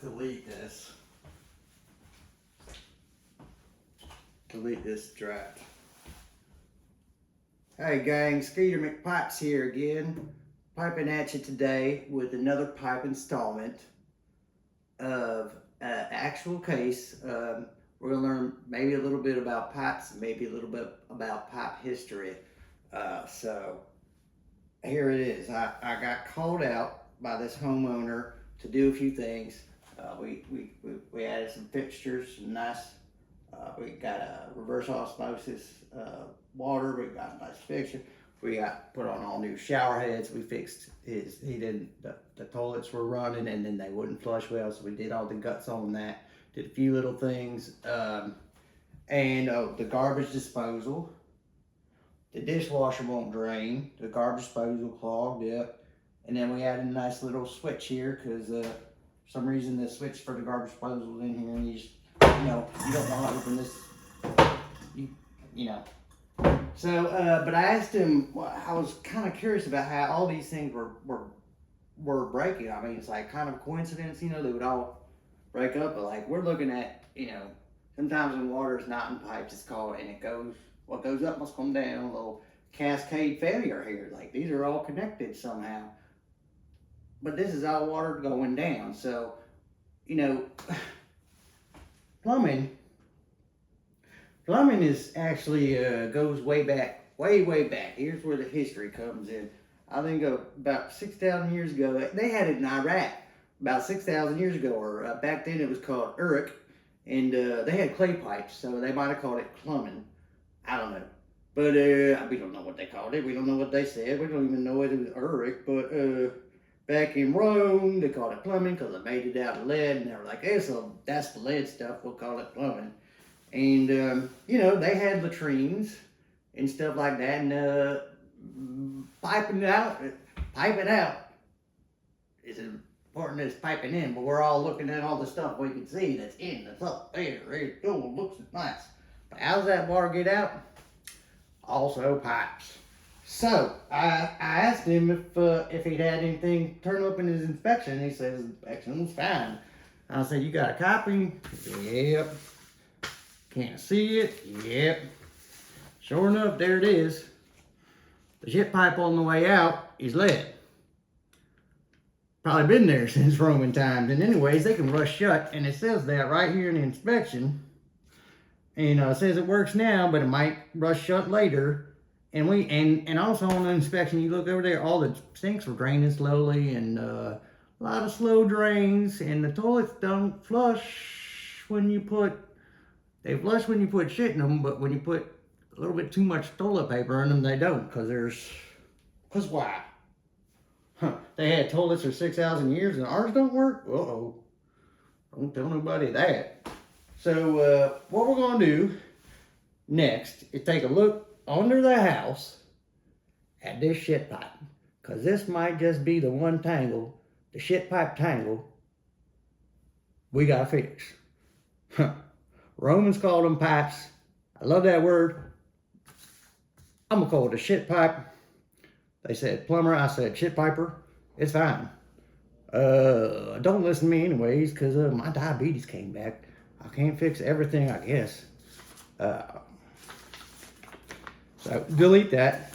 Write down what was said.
delete this. Delete this draft. Hey gang, Skeeter McPipes here again, piping at you today with another pipe installment of an actual case. We're going to learn maybe a little bit about pipes, maybe a little bit about pipe history. So here it is. I got called out by this homeowner to do a few things. We added some fixtures, some nice. We got a reverse osmosis water. We got a nice fixture. We got put on all new shower heads. We fixed the toilets were running and then they wouldn't flush well, so we did all the guts on that. Did a few little things. And the garbage disposal. The dishwasher won't drain. The garbage disposal clogged up. And then we added a nice little switch here because for some reason the switch for the garbage disposal is in here and you don't know how to open this, you know. So, but I asked him, I was kind of curious about how all these things were breaking. I mean, it's like kind of a coincidence, they would all break up, but like we're looking at, sometimes when water is not in pipes, it's called, and what goes up must come down, a little cascade failure here. Like these are all connected somehow. But this is all water going down. So, plumbing is actually goes way back. Here's where the history comes in. I think about 6,000 years ago, they had it in Iraq. About 6,000 years ago, or back then it was called Uruk, and they had clay pipes, so they might have called it plumbing. I don't know. But we don't know what they called it. We don't know what they said. We don't even know it was Uruk. But back in Rome, they called it plumbing because they made it out of lead, and they were like, hey, so that's the lead stuff. We'll call it plumbing. And, they had latrines and stuff like that, and piping out is as important as piping in, but we're all looking at all the stuff we can see that's up there. It looks nice. But how does that water get out? Also pipes. So I asked him if he'd had anything turn up in his inspection. He says his inspection was fine. I said, you got a copy? Yep. Can't see it? Yep. Sure enough, there it is. The shit pipe on the way out is lead. Probably been there since Roman times. And anyways, they can rust shut, and it says that right here in the inspection. And it says it works now, but it might rust shut later. And also on the inspection, you look over there, all the sinks were draining slowly, and a lot of slow drains, and the toilets don't flush when you put. They flush when you put shit in them, but when you put a little bit too much toilet paper in them, they don't, because why? They had toilets for 6,000 years and ours don't work? Uh-oh. Don't tell nobody that. So, what we're going to do next is take a look under the house at this shit pipe, because this might just be the one tangle, the shit pipe tangle, we got to fix. Romans called them pipes. I love that word. I'm going to call it a shit pipe. They said plumber, I said shit piper. It's fine. Don't listen to me anyways, because my diabetes came back. I can't fix everything, I guess. So delete that.